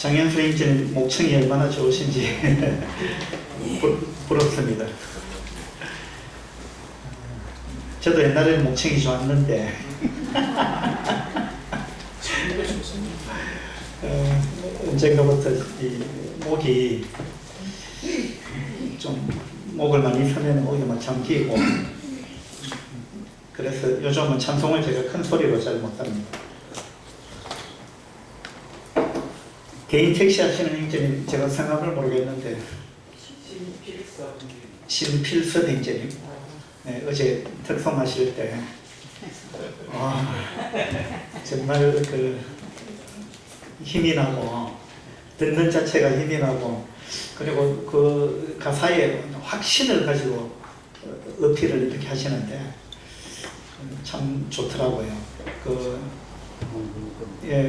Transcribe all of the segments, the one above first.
장현수 인지는 목청이 얼마나 좋으신지 부럽습니다. 저도 옛날에는 목청이 좋았는데 언젠가부터 이 목이 좀 목을 많이 쓰면 목이 막 잠기고 그래서 요즘은 찬송을 제가 큰 소리로 잘 못합니다. 개인 택시 하시는 행제님 제가 성함을 모르겠는데 신필섭 행제님 네, 어제 특송하실 때 정말 그 힘이 나고 듣는 자체가 힘이 나고 그리고 그 가사에 확신을 가지고 어필을 이렇게 하시는데 참 좋더라고요.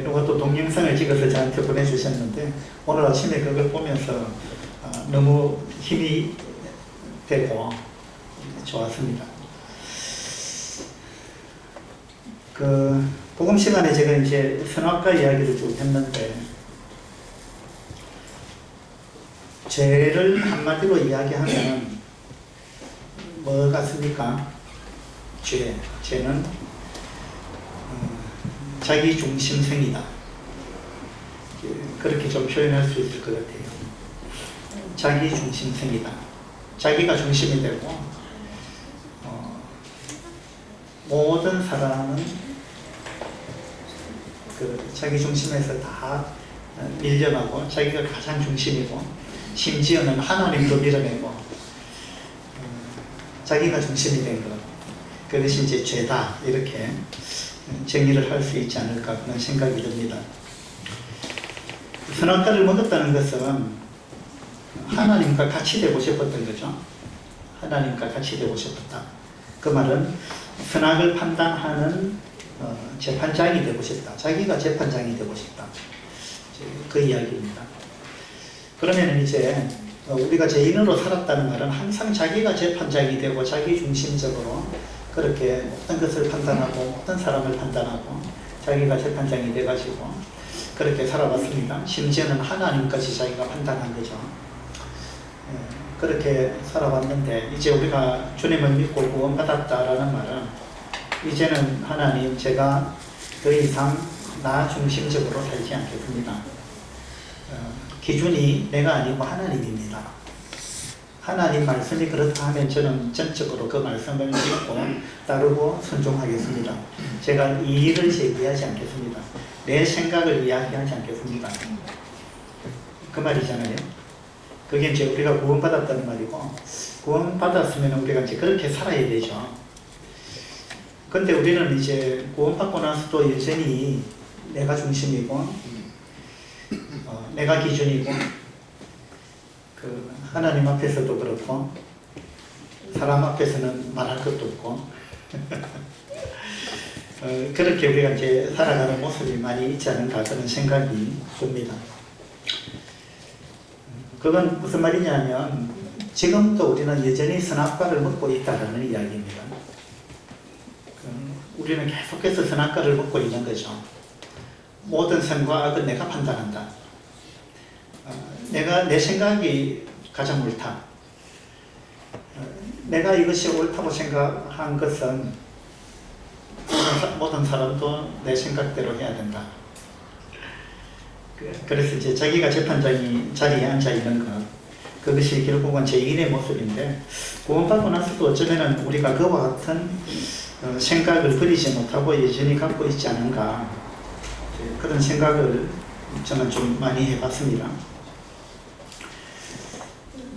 누가 또 동영상을 찍어서 저한테 보내주셨는데 오늘 아침에 그걸 보면서 너무 힘이 되고 좋았습니다. 복음 시간에 제가 이제 선악과 이야기를 쭉 했는데 죄를 한마디로 이야기하면 뭐 같습니까? 죄는 자기 중심성이다. 그렇게 좀 표현할 수 있을 것 같아요. 자기 중심성이다. 자기가 중심이 되고 모든 사람은 자기 중심에서 다 밀려나고 자기가 가장 중심이고 심지어는 하나님도 밀어내고 자기가 중심이 된 것. 그것이 이제 죄다. 이렇게 정의를 할 수 있지 않을까 그런 생각이 듭니다. 선악과를 먹었다는 것은 하나님과 같이 되고 싶었던 거죠. 하나님과 같이 되고 싶었다. 그 말은 선악을 판단하는 재판장이 되고 싶다. 자기가 재판장이 되고 싶다. 그 이야기입니다. 그러면 이제 우리가 죄인으로 살았다는 말은 항상 자기가 재판장이 되고 자기 중심적으로 그렇게 모든 것을 판단하고 모든 사람을 판단하고 자기가 재판장이 돼가지고 그렇게 살아왔습니다. 심지어는 하나님까지 자기가 판단한 거죠. 그렇게 살아왔는데 이제 우리가 주님을 믿고 구원받았다라는 말은 이제는 하나님 제가 더 이상 나 중심적으로 살지 않겠습니다. 기준이 내가 아니고 하나님입니다. 하나님 말씀이 그렇다 하면 저는 전적으로 그 말씀을 믿고 따르고 순종하겠습니다. 제가 이의를 제기하지 않겠습니다. 내 생각을 이야기하지 않겠습니다. 그 말이잖아요. 그게 이제 우리가 구원받았다는 말이고 구원받았으면 우리가 이제 그렇게 살아야 되죠. 근데 우리는 이제 구원받고 나서도 여전히 내가 중심이고 내가 기준이고 하나님 앞에서도 그렇고 사람 앞에서는 말할 것도 없고 그렇게 우리가 이제 살아가는 모습이 많이 있지 않은가 그런 생각이 듭니다. 그건 무슨 말이냐면 지금도 우리는 여전히 선악과를 먹고 있다는 이야기입니다. 우리는 계속해서 선악과를 먹고 있는 거죠. 모든 선과 악은 내가 판단한다. 내 생각이 가장 옳다. 내가 이것이 옳다고 생각한 것은 모든 사람도 내 생각대로 해야 된다. 그래서 이제 자기가 재판장이 자리에 앉아 있는 것, 그것이 결국은 죄인의 모습인데 구원받고 나서도 어쩌면 우리가 그와 같은 생각을 버리지 못하고 여전히 갖고 있지 않은가 그런 생각을 저는 좀 많이 해봤습니다.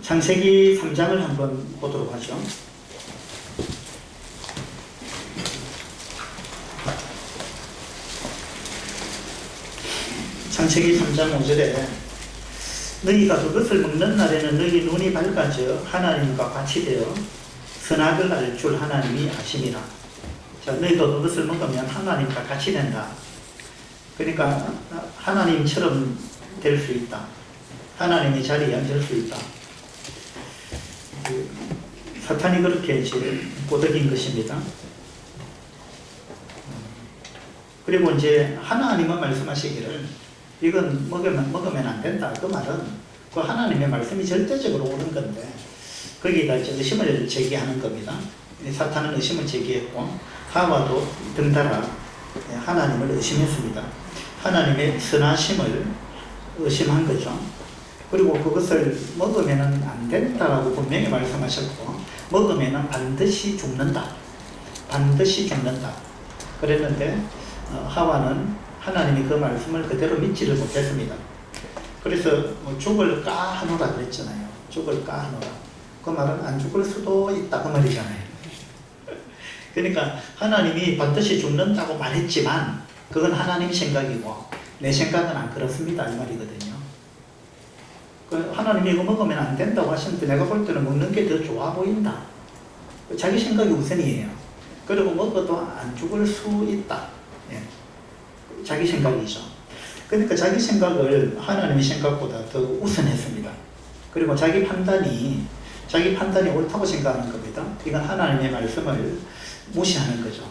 창세기 3장을 한번 보도록 하죠. 창세기 3장 5절에 너희가 그것을 먹는 날에는 너희 눈이 밝아져 하나님과 같이 되어 선악을 알 줄 하나님이 아심이라. 자, 너희도 그것을 먹으면 하나님과 같이 된다. 그러니까 하나님처럼 될 수 있다. 하나님의 자리에 앉을 수 있다. 사탄이 그렇게 이제 꼬드긴 것입니다. 그리고 이제 하나님은 말씀하시기를 이건 먹으면 안 된다. 그 말은 그 하나님의 말씀이 절대적으로 옳은 건데 거기다 이제 의심을 제기하는 겁니다. 사탄은 의심을 제기했고 하와도 등달아 하나님을 의심했습니다. 하나님의 선하심을 의심한 거죠. 그리고 그것을 먹으면 안 된다라고 분명히 말씀하셨고 먹으면 반드시 죽는다. 반드시 죽는다. 그랬는데 하와는 하나님이 그 말씀을 그대로 믿지를 못했습니다. 그래서 죽을 까하노라 그랬잖아요. 죽을 까하노라. 그 말은 안 죽을 수도 있다 그 말이잖아요. 그러니까 하나님이 반드시 죽는다고 말했지만 그건 하나님 생각이고 내 생각은 안 그렇습니다 이 말이거든요. 하나님이 이거 먹으면 안 된다고 하시는데 내가 볼 때는 먹는 게 더 좋아 보인다. 자기 생각이 우선이에요. 그리고 먹어도 안 죽을 수 있다. 예. 자기 생각이죠. 그러니까 자기 생각을 하나님의 생각보다 더 우선했습니다. 그리고 자기 판단이 옳다고 생각하는 겁니다. 이건 하나님의 말씀을 무시하는 거죠.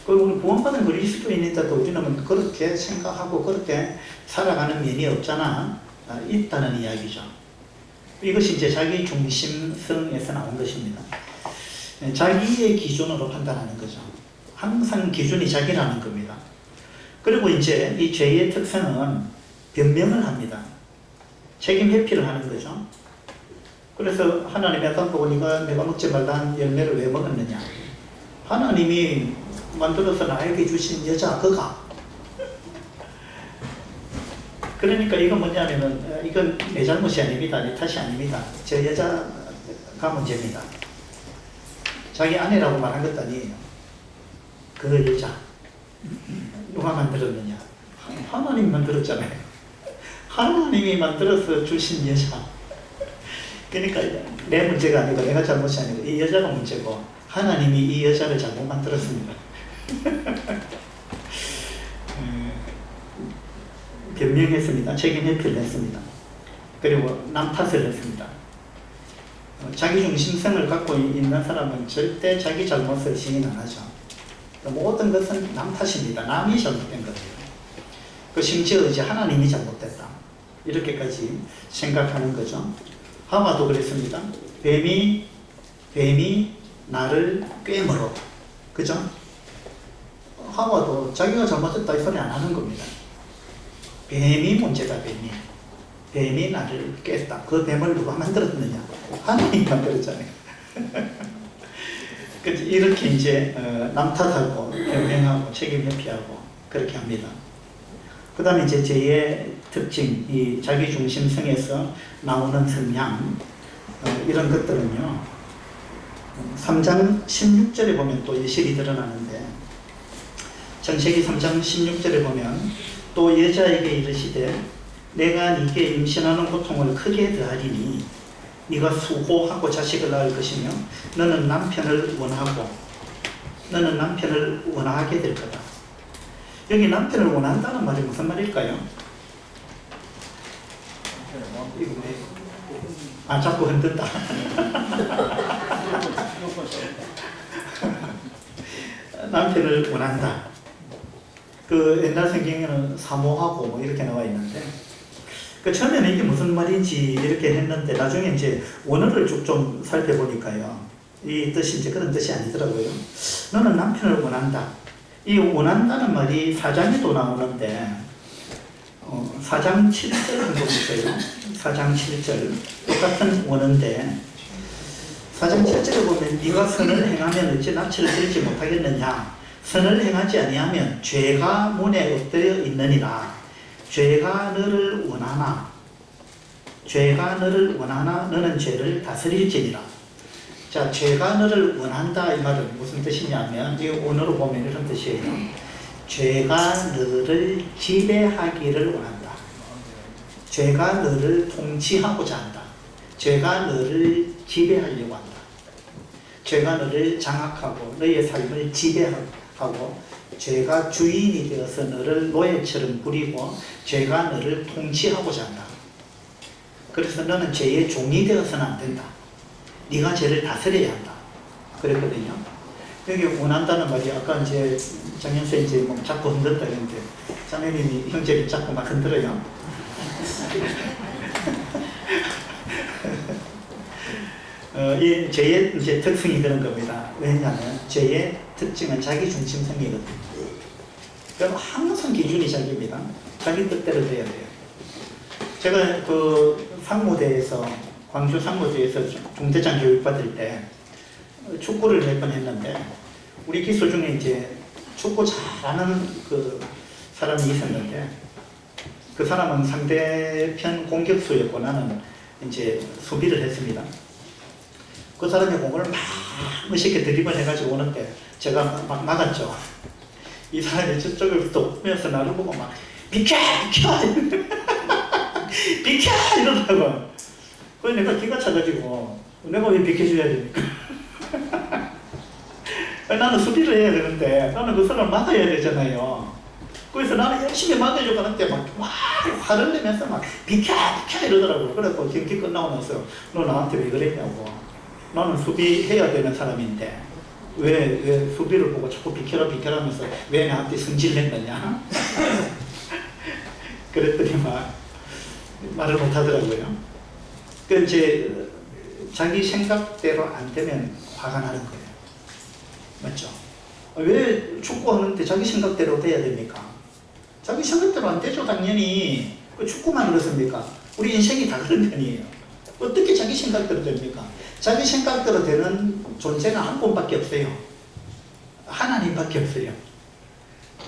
그리고 구원받은 그리스도인인데도 우리는 그렇게 생각하고 그렇게 살아가는 면이 없잖아. 있다는 이야기죠. 이것이 이제 자기 중심성에서 나온 것입니다. 자기의 기준으로 판단하는 거죠. 항상 기준이 자기라는 겁니다. 그리고 이제 이 죄의 특성은 변명을 합니다. 책임 회피를 하는 거죠. 그래서 하나님이 아까 보고 내가 먹지 말라는 열매를 왜 먹었느냐. 하나님이 만들어서 나에게 주신 여자 그가. 그러니까 이건 뭐냐면은 이건 내 잘못이 아닙니다. 내 탓이 아닙니다. 저 여자가 문제입니다. 자기 아내라고 말한 것도 아니에요. 그 여자 누가 만들었느냐? 하나님이 만들었잖아요. 하나님이 만들어서 주신 여자. 그러니까 내 문제가 아니고 내가 잘못이 아니고 이 여자가 문제고 하나님이 이 여자를 잘못 만들었습니다. 변명했습니다. 책임 회피를 했습니다. 그리고 남 탓을 했습니다. 자기 중심성을 갖고 있는 사람은 절대 자기 잘못을 시인 안 하죠. 모든 것은 남 탓입니다. 남이 잘못된 거예요. 그 심지어 이제 하나님이 잘못됐다. 이렇게까지 생각하는 거죠. 하와도 그랬습니다. 뱀이 나를 꿰물어. 그죠? 하와도 자기가 잘못했다 이 소리 안 하는 겁니다. 뱀이 문제다, 뱀이 나를 깼다. 그 뱀을 누가 만들었느냐? 하나님이 만들었잖아요. 이렇게 이제 남 탓하고 변명하고 책임 회피하고 그렇게 합니다. 그 다음에 이제 제2의 특징, 이 자기 중심성에서 나오는 성향, 이런 것들은요, 3장 16절에 보면 또 예실이 드러나는데, 창세기 3장 16절에 보면 또 여자에게 이르시되 내가 네게 임신하는 고통을 크게 더하리니 네가 수고하고 자식을 낳을 것이며 너는 남편을 원하게 될 거다. 여기 남편을 원한다는 말이 무슨 말일까요? 자꾸 흔든다. 남편을 원한다. 그 옛날 성경에는 사모하고 뭐 이렇게 나와 있는데, 그 처음에는 이게 무슨 말인지 이렇게 했는데 나중에 이제 원어를 쭉 좀 살펴보니까요, 이 뜻이 이제 그런 뜻이 아니더라고요. 너는 남편을 원한다. 이 원한다는 말이 4장에도 나오는데 4장 7절 한번 보세요. 4장 7절 똑같은 원어인데 4장 7절에 보면 네가 선을 행하면 어찌 납치를 들지 못하겠느냐. 선을 행하지 아니하면 죄가 문에 엎드려 있느니라. 죄가 너를 원하나 너는 죄를 다스릴지니라. 자, 죄가 너를 원한다 이 말은 무슨 뜻이냐면 이 원어로 보면 이런 뜻이에요. 죄가 너를 지배하기를 원한다. 죄가 너를 통치하고자 한다. 죄가 너를 지배하려고 한다. 죄가 너를 장악하고 너의 삶을 지배하고 죄가 주인이 되어서 너를 노예처럼 부리고 죄가 너를 통치하고자 한다. 그래서 너는 죄의 종이 되어서는 안 된다. 네가 죄를 다스려야 한다. 그랬거든요. 여기 원한다는 말이 아까 이제 장현세 이제 뭐 자꾸 흔들다 했는데 자매님이 형제를 자꾸 막 흔들어요. 이 죄의 이제 특성이 그런 겁니다. 왜냐하면 죄의 특징은 자기 중심성이거든요. 그럼 항상 기준이 자기입니다. 자기 뜻대로 돼야 돼요. 제가 그 상무대에서, 광주 상무대에서 중대장 교육 받을 때 축구를 몇 번 했는데, 우리 기수 중에 이제 축구 잘하는 그 사람이 있었는데, 그 사람은 상대편 공격수였고 나는 이제 수비를 했습니다. 그 사람이 공을 막 멋있게 드리블 해가지고 오는데 제가 막 막았죠. 이 사람이 저쪽을 또 보면서 나를 보고 막 비켜! 비켜! 비켜! 이러더라고. 그래서 내가 기가 차가지고 내가 왜 비켜줘야 됩니까? 나는 수비를 해야 되는데 나는 그 사람을 막아야 되잖아요. 그래서 나는 열심히 막으려고 하는데 막 화를 내면서 막 비켜! 비켜! 이러더라고요. 그래서 경기 끝나고 나서 너 나한테 왜 그랬냐고. 나는 수비해야 되는 사람인데 왜 수비를 보고 자꾸 비켜라 비켜라 하면서 왜 나한테 승질냈느냐. 그랬더니 막 말을 못 하더라고요. 그 이제 자기 생각대로 안 되면 화가 나는 거예요. 맞죠? 왜 축구하는데 자기 생각대로 돼야 됩니까? 자기 생각대로 안 되죠. 당연히. 그 축구만 그렇습니까? 우리 인생이 다 그런 편이에요. 어떻게 자기 생각대로 됩니까? 자기 생각대로 되는 존재는 한 분밖에 없어요. 하나님밖에 없어요.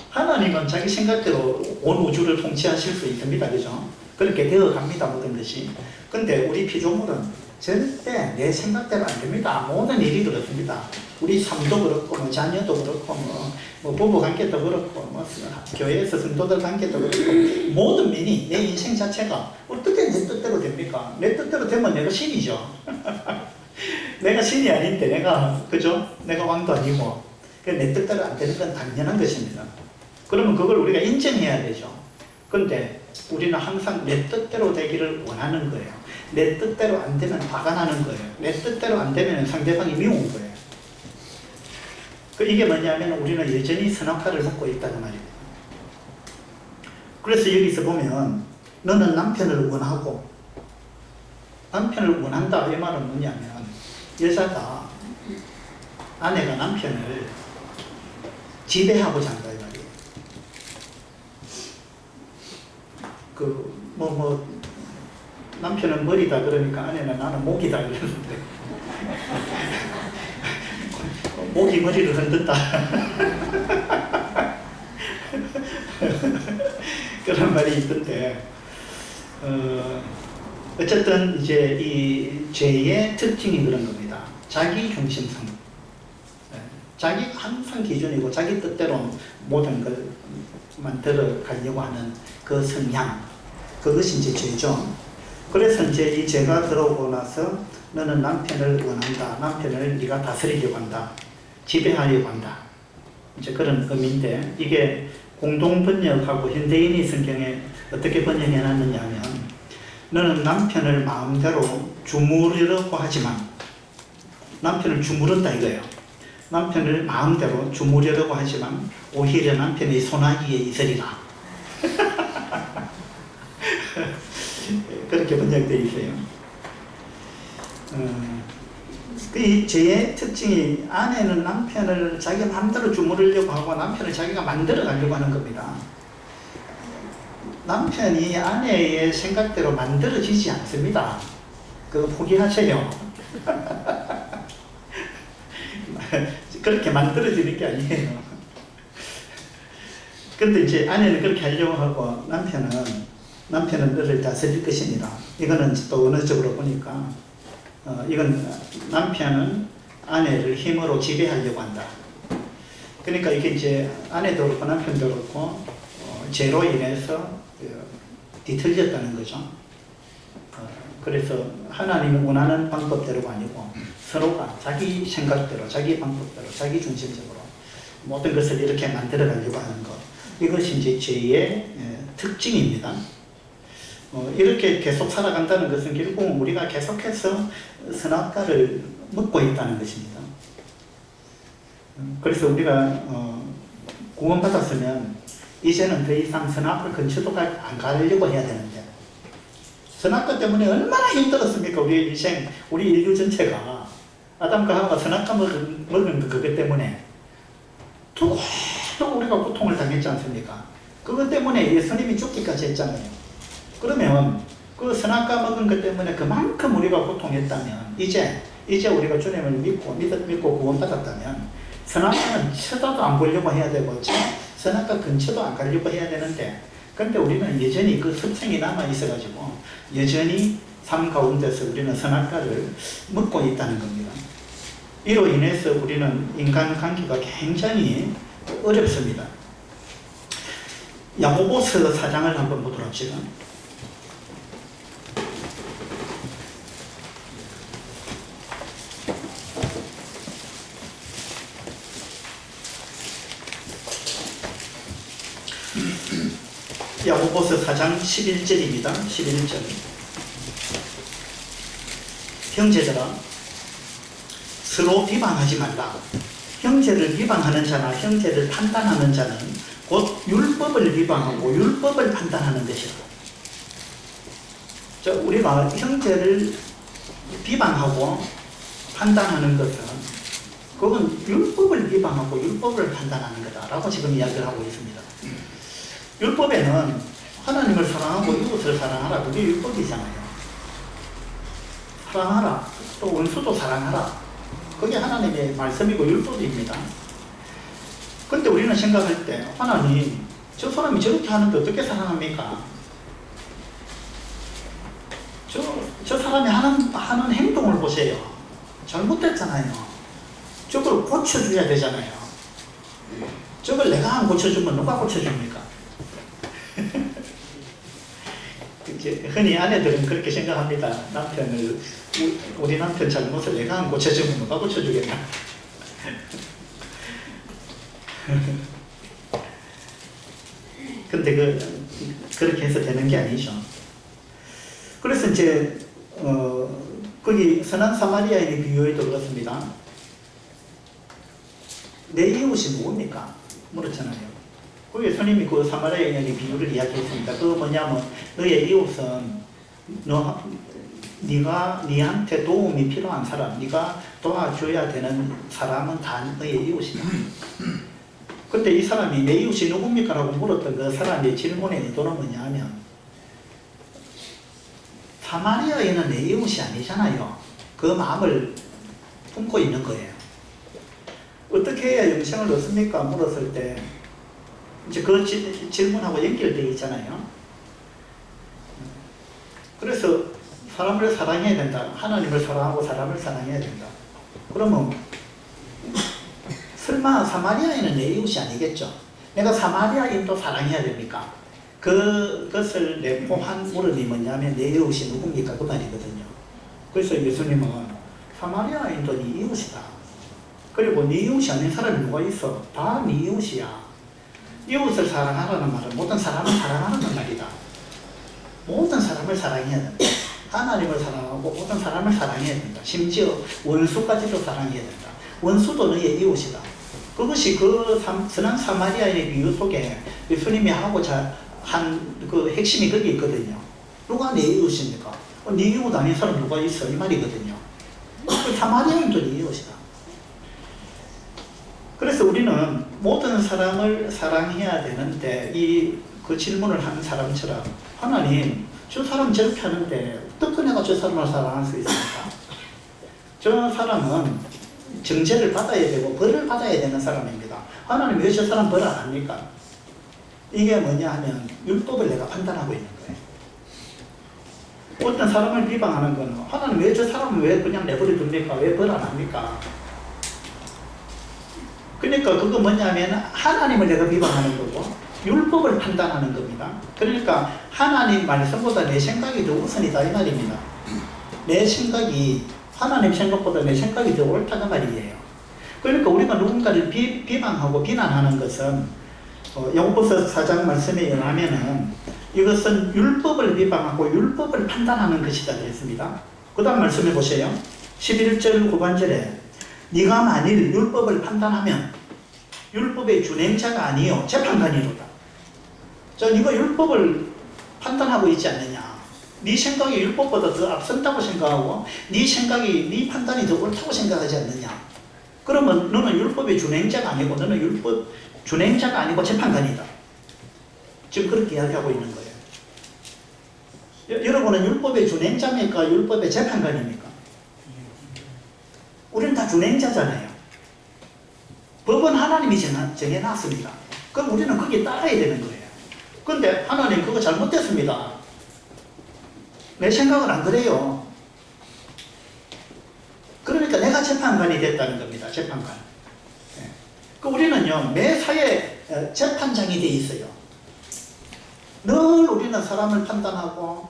하나님은 자기 생각대로 온 우주를 통치하실 수 있습니다. 그죠? 그렇게 되어갑니다. 모든 것이. 근데 우리 피조물은 절대 내 생각대로 안 됩니다. 모든 일이 그렇습니다. 우리 삶도 그렇고, 뭐 자녀도 그렇고, 뭐 부부 관계도 그렇고, 뭐 교회에서 성도들 관계도 그렇고, 모든 면이 내 인생 자체가 어떻게 내 뜻대로 됩니까? 내 뜻대로 되면 내가 신이죠. 내가 신이 아닌데 그죠? 내가 왕도 아니고 내 뜻대로 안 되는 건 당연한 것입니다. 그러면 그걸 우리가 인정해야 되죠. 근데 우리는 항상 내 뜻대로 되기를 원하는 거예요. 내 뜻대로 안 되면 화가 나는 거예요. 내 뜻대로 안 되면 상대방이 미운 거예요. 이게 뭐냐면 우리는 여전히 선악과를 먹고 있다는 말입니다. 그래서 여기서 보면 너는 남편을 원하고, 남편을 원한다 이 말은 뭐냐면 여자가, 아내가 남편을 지배하고자 한다 이 말이에요. 남편은 머리다 그러니까 아내는 나는 목이다 그러는데 목이 머리를 흔든다. 그런 말이 있던데, 어쨌든 이제 이 죄의 특징이 그런 겁니다. 자기 중심성. 자기가 항상 기준이고 자기 뜻대로 모든 걸 만들어 가려고 하는 그 성향. 그것이 이제 죄죠. 그래서 이제 이 죄가 들어오고 나서 너는 남편을 원한다. 남편을 네가 다스리려고 한다. 지배하려고 한다. 이제 그런 의미인데, 이게 공동 번역하고 현대인이 성경에 어떻게 번역해 놨느냐 하면, 너는 남편을 마음대로 주무르려고 하지만, 남편을 주무른다 이거예요. 남편을 마음대로 주무르려고 하지만 오히려 남편의 손아귀에 있으리라. 그렇게 번역되어 있어요. 이 죄의 특징이, 아내는 남편을 자기 마음대로 주무르려고 하고 남편을 자기가 만들어 가려고 하는 겁니다. 남편이 아내의 생각대로 만들어지지 않습니다. 그거 포기하세요. 그렇게 만들어지는 게 아니에요. 근데 이제 아내는 그렇게 하려고 하고 남편은 너를 다스릴 것입니다. 이거는 또 언어적으로 보니까 이건 남편은 아내를 힘으로 지배하려고 한다. 그러니까 이게 이제 아내도 그렇고 남편도 그렇고 죄로 인해서 뒤틀렸다는 거죠. 그래서 하나님이 원하는 방법대로가 아니고 서로가 자기 생각대로, 자기 방법대로, 자기 중심적으로 모든 것을 이렇게 만들어 가려고 하는 것. 이것이 이제 죄의 특징입니다. 이렇게 계속 살아간다는 것은 결국 우리가 계속해서 선악과를 먹고 있다는 것입니다. 그래서 우리가 구원받았으면 이제는 더 이상 선악과 근처도 안 가려고 해야 되는데, 선악과 때문에 얼마나 힘들었습니까? 우리 인생, 우리 인류 전체가 아담과 하와가 선악과 먹은 그것 때문에 두고두고 우리가 고통을 당했지 않습니까? 그것 때문에 예수님이 죽기까지 했잖아요. 그러면 그 선악과 먹은 것 때문에 그만큼 우리가 고통했다면, 이제 우리가 주님을 믿고 구원받았다면 선악과는 쳐다도 안 보려고 해야 되고 선악과 근처도 안 가려고 해야 되는데, 근데 우리는 여전히 그 습성이 남아 있어가지고 여전히 삶 가운데서 우리는 선악과를 먹고 있다는 겁니다. 이로 인해서 우리는 인간관계가 굉장히 어렵습니다. 야고보서 4장을 한번 보도록 합시다. 야고보서 4장 11절입니다. 11절. 형제들아, 서로 비방하지 말라. 형제를 비방하는 자나 형제를 판단하는 자는 곧 율법을 비방하고 율법을 판단하는 것이다. 우리가 형제를 비방하고 판단하는 것은 그건 율법을 비방하고 율법을 판단하는 거다라고 지금 이야기를 하고 있습니다. 율법에는 하나님을 사랑하고 이웃을 사랑하라, 그게 율법이잖아요. 사랑하라, 또 원수도 사랑하라, 그게 하나님의 말씀이고 율법입니다. 그런데 우리는 생각할 때, 하나님, 저 사람이 저렇게 하는데 어떻게 사랑합니까? 저 사람이 하는 행동을 보세요. 잘못됐잖아요. 저걸 고쳐줘야 되잖아요. 저걸 내가 안 고쳐주면 누가 고쳐줍니까? 이제 흔히 아내들은 그렇게 생각합니다. 남편을, 우리 남편 잘못을 내가 안 고쳐주면 누가 고쳐주겠나? 근데 그렇게 해서 되는 게 아니죠. 그래서 이제 거기 선한 사마리아인의 비유에도 그렇습니다. 내 이웃이 누굽니까? 물었잖아요. 그 예수님이 그 사마리아인의 비유를 이야기했습니다. 그 뭐냐면, 너의 이웃은 네가 네한테 도움이 필요한 사람, 네가 도와줘야 되는 사람은 다 너의 이웃이다. 근데 이 사람이 내 이웃이 누굽니까? 라고 물었던 그 사람의 질문의 의도는 뭐냐 하면, 사마리아인은 내 이웃이 아니잖아요. 그 마음을 품고 있는 거예요. 어떻게 해야 영생을 얻습니까? 물었을 때 이제 그 질문하고 연결되어 있잖아요. 그래서 사람을 사랑해야 된다. 하나님을 사랑하고 사람을 사랑해야 된다. 그러면 설마 사마리아인은 내 이웃이 아니겠죠? 내가 사마리아인도 사랑해야 됩니까? 그것을 내포한 물음이 뭐냐면, 내 이웃이 누굽니까? 그 말이거든요. 그래서 예수님은 사마리아인도 네 이웃이다. 그리고 네 이웃이 아닌 사람이 누가 있어? 다 네 이웃이야. 이웃을 사랑하라는 말은 모든 사람을 사랑하는 말이다. 모든 사람을 사랑해야 된다. 하나님을 사랑하고 모든 사람을 사랑해야 된다. 심지어 원수까지도 사랑해야 된다. 원수도 너의 이웃이다. 그것이 그 선한 사마리아인의 비유 속에 예수님이 하고자 한 그 핵심이 거기 있거든요. 누가 내 이웃입니까? 네 이웃 아닌 사람 누가 있어? 이 말이거든요. 그 사마리아인도 네 이웃이다. 그래서 우리는 모든 사람을 사랑해야 되는데, 그 질문을 한 사람처럼, 하나님, 저 사람 저렇게 하는데 어떻게 내가 저 사람을 사랑할 수 있습니까? 저 사람은 정죄를 받아야 되고 벌을 받아야 되는 사람입니다. 하나님 왜 저 사람 벌 안 합니까? 이게 뭐냐 하면 율법을 내가 판단하고 있는 거예요. 어떤 사람을 비방하는 건, 하나님 왜 저 사람은 왜 그냥 내버려 둡니까? 왜 벌 안 합니까? 그러니까 그거 뭐냐면 하나님을 내가 비방하는 거고 율법을 판단하는 겁니다. 그러니까 하나님 말씀보다 내 생각이 더 우선이다 이 말입니다. 내 생각이 하나님 생각보다 내 생각이 더 옳다는 말이에요. 그러니까 우리가 누군가를 비방하고 비난하는 것은 야고보서 4장 말씀에 의하면은 이것은 율법을 비방하고 율법을 판단하는 것이다 그랬습니다. 그 다음 말씀해 보세요. 11절 후반절에 네가 만일 율법을 판단하면 율법의 준행자가 아니요 재판관이로다. 자, 네가 율법을 판단하고 있지 않느냐. 네 생각이 율법보다 더 앞선다고 생각하고 네 생각이, 네 판단이 더 옳다고 생각하지 않느냐. 그러면 너는 율법의 준행자가 아니고 너는 율법 준행자가 아니고 재판관이다. 지금 그렇게 이야기하고 있는 거예요. 여러분은 율법의 준행자입니까? 율법의 재판관입니까? 우리는 다 준행자잖아요. 법은 하나님이 정해놨습니다. 그럼 우리는 거기에 따라야 되는 거예요. 근데 하나님 그거 잘못됐습니다. 내 생각은 안 그래요. 그러니까 내가 재판관이 됐다는 겁니다. 재판관. 네. 그 우리는요, 매 사회 재판장이 돼 있어요. 늘 우리는 사람을 판단하고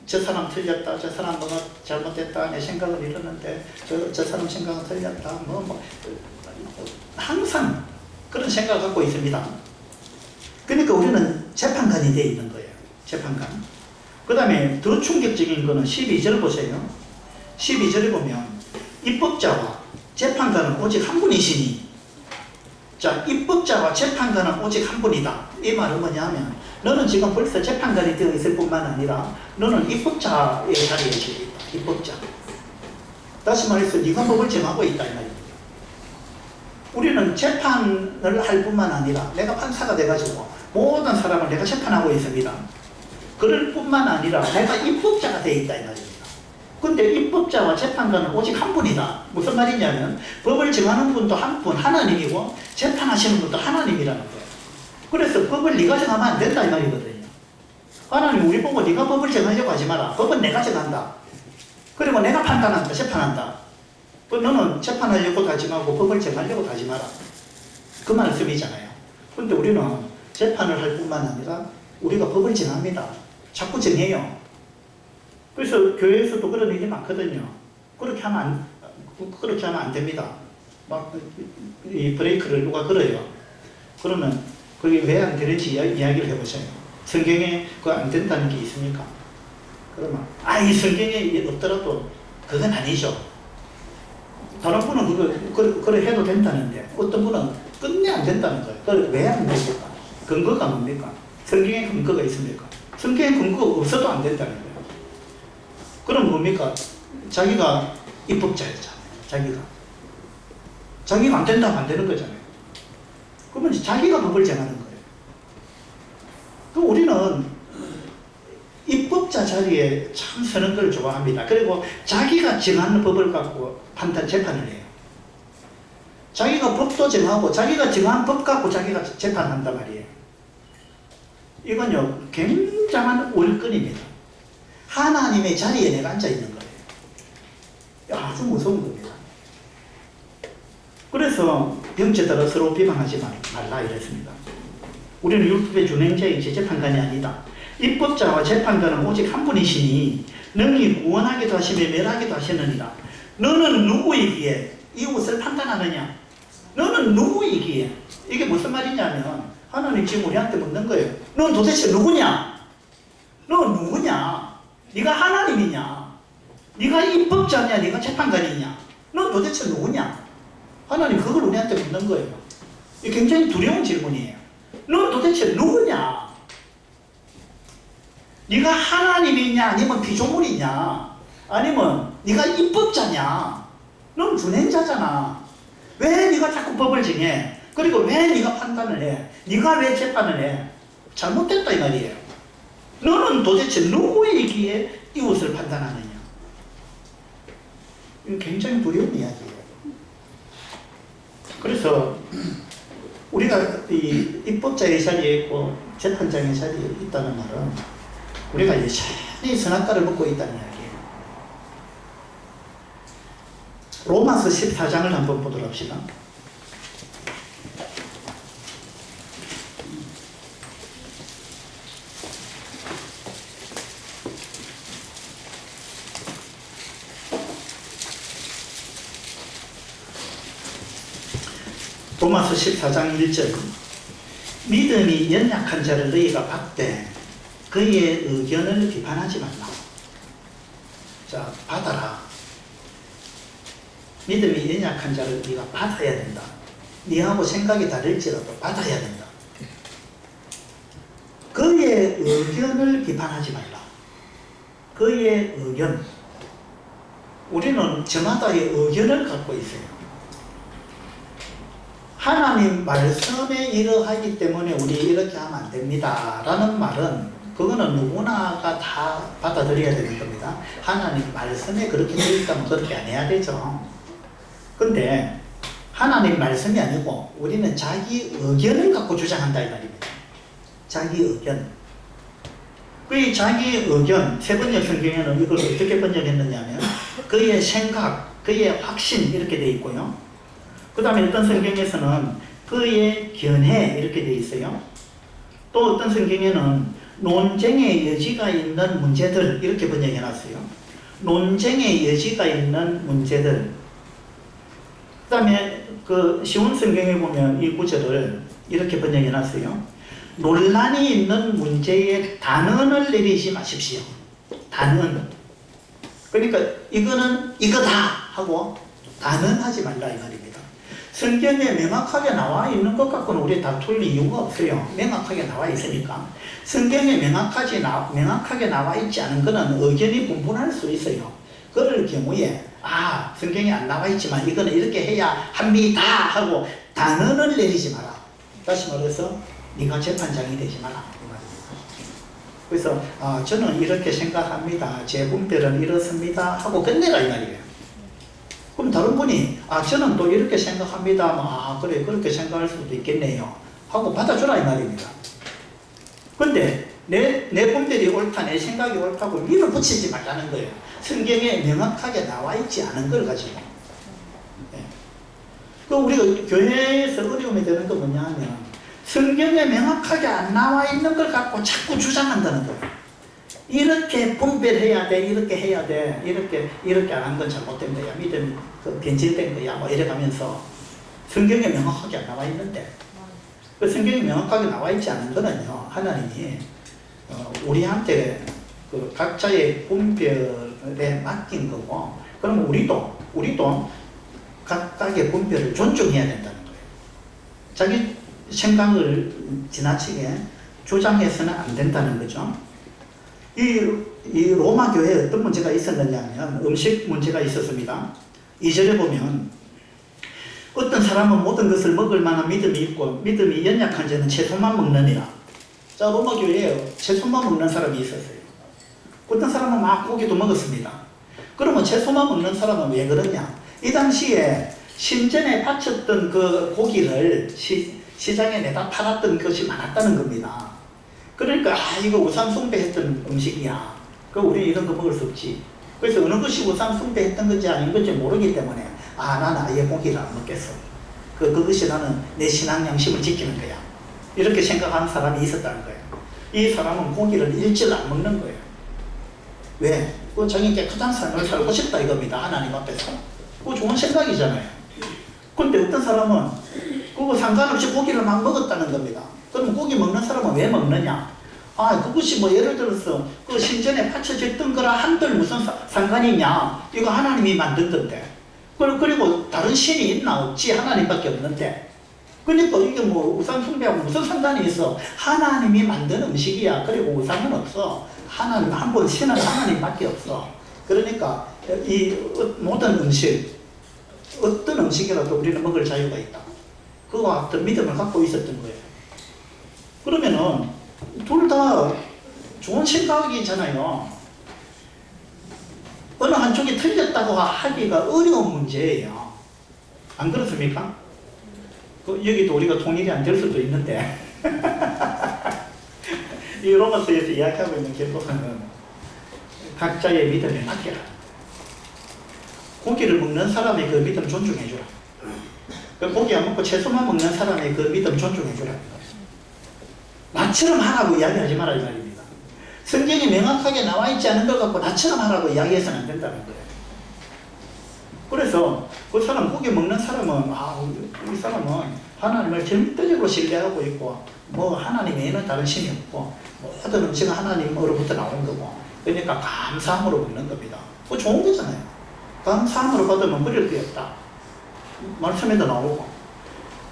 저 사람 틀렸다, 저 사람 뭐가 잘못됐다, 내 생각을 이러는데 저 사람 생각은 틀렸다, 항상 그런 생각을 갖고 있습니다. 그러니까 우리는 재판관이 되어 있는 거예요. 재판관. 그 다음에 더 충격적인 거는 12절 보세요. 12절에 보면 입법자와 재판관은 오직 한 분이시니, 자, 입법자와 재판관은 오직 한 분이다. 이 말은 뭐냐면 너는 지금 벌써 재판관이 되어 있을 뿐만 아니라 너는 입법자의 자리에 있다. 입법자. 다시 말해서 네가 법을 정하고 있다 이 말입니다. 우리는 재판을 할 뿐만 아니라 내가 판사가 돼가지고 모든 사람을 내가 재판하고 있습니다. 그럴 뿐만 아니라 내가 입법자가 되어 있다 이 말입니다. 근데 입법자와 재판관은 오직 한 분이다. 무슨 말이냐면 법을 정하는 분도 한 분, 하나님이고 재판하시는 분도 하나님이라는 거예요. 그래서 법을 네가 정하면 안 된다 이 말이거든요. 하나님 우리 보고 네가 법을 정하려고 하지 마라. 법은 내가 정한다. 그리고 내가 판단한다, 재판한다. 너는 재판하려고 하지 말고 법을 정하려고 하지 마라. 그 말씀이잖아요. 근데 우리는 재판을 할 뿐만 아니라 우리가 법을 정합니다. 자꾸 정해요. 그래서 교회에서도 그런 일이 많거든요. 그렇게 하면 안 됩니다. 막 이 브레이크를 누가 걸어요. 그러면 그게 왜 안 되는지 이야기를 해보세요. 성경에 그거 안 된다는 게 있습니까? 그러면 이 성경에 없더라도 그건 아니죠. 다른 분은 그거 해도 된다는데 어떤 분은 끝내 안 된다는 거예요. 그걸 왜 안 됩니까? 근거가 뭡니까? 성경에 근거가 있습니까? 성경에 근거가 없어도 안 된다는 거예요. 그럼 뭡니까? 자기가 입법자였잖아요. 자기가 안 된다면 안 되는 거잖아요. 그러면 자기가 법을 정하는 거예요. 그럼 우리는 입법자 자리에 참 서는 걸 좋아합니다. 그리고 자기가 정하는 법을 갖고 재판을 해요. 자기가 법도 정하고 자기가 정한 법 갖고 자기가 재판한단 말이에요. 이건요 굉장한 올건입니다. 하나님의 자리에 내가 앉아 있는 거예요. 아주 무서운 겁니다. 그래서 형제들아 서로 비방하지 말라 이랬습니다. 우리는 율법의 준행자이지 재판관이 아니다. 입법자와 재판관은 오직 한 분이시니 능히 구원하기도 하시며 멸하기도 하시느니라. 너는 누구이기에 이웃을 판단하느냐? 너는 누구이기에? 이게 무슨 말이냐면 하나님 지금 우리한테 묻는 거예요. 넌 도대체 누구냐? 너 누구냐? 네가 하나님이냐? 네가 입법자냐? 네가 재판관이냐? 넌 도대체 누구냐? 하나님 그걸 우리한테 묻는 거예요. 이게 굉장히 두려운 질문이에요. 넌 도대체 누구냐? 네가 하나님이냐? 아니면 피조물이냐? 아니면 네가 입법자냐? 넌 준행자잖아. 왜 네가 자꾸 법을 정해? 그리고 왜 네가 판단을 해? 네가 왜 재판을 해? 잘못됐다 이 말이에요. 너는 도대체 누구이기에 이웃을 판단하느냐? 이건 굉장히 두려운 이야기예요. 그래서 우리가 이 입법자의 자리에 있고 재판장의 자리에 있다는 말은 우리가 여전히 선악과를 먹고 있다는 이야기예요. 로마서 14장을 한번 보도록 합시다. 로마서 14장 1절 믿음이 연약한 자를 너희가 받되 그의 의견을 비판하지 말라. 자, 받아라. 믿음이 연약한 자를 네가 받아야 된다. 네하고 생각이 다를지라도 받아야 된다. 그 의견을 비판하지 말라. 그의 의견. 우리는 저마다의 의견을 갖고 있어요. 하나님 말씀에 이러하기 때문에 우리 이렇게 하면 안 됩니다 라는 말은 그거는 누구나가 다 받아들여야 되는 겁니다. 하나님 말씀에 그렇게 되어 있다면 그렇게 안 해야 되죠. 근데 하나님 말씀이 아니고 우리는 자기 의견을 갖고 주장한다 이 말입니다. 자기 의견. 그 자기 의견, 세 번역 성경에는 이걸 어떻게 번역했느냐면 그의 생각, 그의 확신 이렇게 되어 있고요. 그 다음에 어떤 성경에서는 그의 견해 이렇게 되어 있어요. 또 어떤 성경에는 논쟁의 여지가 있는 문제들 이렇게 번역해 놨어요. 논쟁의 여지가 있는 문제들. 그 다음에 그 쉬운 성경에 보면 이 구절을 이렇게 번역해 놨어요. 논란이 있는 문제에 단언을 내리지 마십시오. 단언. 그러니까 이거는 이거다 하고 단언하지 말라 이 말입니다. 성경에 명확하게 나와 있는 것 갖고는 우리 다툴 이유가 없어요. 명확하게 나와 있으니까. 성경에 명확하게 나와 있지 않은 것은 의견이 분분할 수 있어요. 그럴 경우에 성경에 안 나와 있지만 이거는 이렇게 해야 합니다 하고 단언을 내리지 마라. 다시 말해서 네가 재판장이 되지 마라. 그래서 저는 이렇게 생각합니다. 제 분별은 이렇습니다 하고 끝내라 이 말이에요. 그럼 다른 분이 저는 또 이렇게 생각합니다. 그래 그렇게 생각할 수도 있겠네요 하고 받아주라 이 말입니다. 근데 내 분별이 옳다, 내 생각이 옳다고 밀어붙이지 말라는 거예요. 성경에 명확하게 나와 있지 않은 걸 가지고. 그 우리가 교회에서 어려움이 되는 건 뭐냐 하면 성경에 명확하게 안 나와 있는 걸 갖고 자꾸 주장한다는 거예요. 이렇게 분별해야 돼, 이렇게 해야 돼, 이렇게 안 한 건 잘못된 거야, 믿음이 변질된 거야, 뭐 이래가면서 성경에 명확하게 안 나와 있는데, 그 성경에 명확하게 나와 있지 않은 거는요, 하나님이 우리한테 그 각자의 분별에 맡긴 거고, 그러면 우리도 각각의 분별을 존중해야 된다는 거예요. 자기 생각을 지나치게 주장해서는 안 된다는 거죠. 이 로마 교회에 어떤 문제가 있었느냐 하면 음식 문제가 있었습니다. 2절에 보면 어떤 사람은 모든 것을 먹을 만한 믿음이 있고 믿음이 연약한 자는 채소만 먹느니라. 자, 로마 교회에 채소만 먹는 사람이 있었어요. 어떤 사람은 막 고기도 먹었습니다. 그러면 채소만 먹는 사람은 왜 그러냐? 이 당시에 신전에 바쳤던 그 고기를 시장에 내다 팔았던 것이 많았다는 겁니다. 그러니까 이거 우상 숭배했던 음식이야. 우리 이런 거 먹을 수 없지. 그래서 어느 것이 우상 숭배했던 건지 아닌 건지 모르기 때문에 나는 아예 고기를 안 먹겠어. 그것이 나는 내 신앙 양심을 지키는 거야. 이렇게 생각하는 사람이 있었다는 거예요. 이 사람은 고기를 일절 안 먹는 거예요. 왜? 자기 깨끗한 삶을 살고 싶다 이겁니다. 하나님 앞에서. 그거 좋은 생각이잖아요. 근데 어떤 사람은 그거 상관없이 고기를 막 먹었다는 겁니다. 그럼 고기 먹는 사람은 왜 먹느냐? 그것이 뭐 예를 들어서 그 신전에 바쳐졌던 거라 한들 무슨 상관이냐? 이거 하나님이 만든 건데. 그리고 다른 신이 있나? 없지. 하나님밖에 없는데. 그러니까 이게 뭐 우상 숭배하고 무슨 상관이 있어? 하나님이 만든 음식이야. 그리고 우상은 없어. 하나님 한 번 신은 하나님밖에 없어. 그러니까 이 모든 음식, 어떤 음식이라도 우리는 먹을 자유가 있다. 그와 같은 믿음을 갖고 있었던 거예요. 그러면은 둘 다 좋은 생각이잖아요. 어느 한쪽이 틀렸다고 하기가 어려운 문제예요. 안 그렇습니까? 여기도 우리가 통일이 안 될 수도 있는데 이 로마서에서 이야기하고 있는 결론은 각자의 믿음에 맡겨라. 고기를 먹는 사람의 그 믿음 존중해주라. 고기 안 먹고 채소만 먹는 사람의 그 믿음 존중해주라. 나처럼 하라고 이야기하지 마라 이 말입니다. 성경이 명확하게 나와 있지 않은 것 갖고 나처럼 하라고 이야기해서는 안 된다는 거예요. 그래서 그 사람 고기 먹는 사람은 이 사람은 하나님을 절대적으로 신뢰하고 있고 뭐 하나님 외에는 다른 신이 없고 모든 음식은 하나님으로부터 나온 거고 그러니까 감사함으로 먹는 겁니다. 그거 좋은 거잖아요. 감사함으로 받으면 버릴 게 없다. 말씀에도 나오고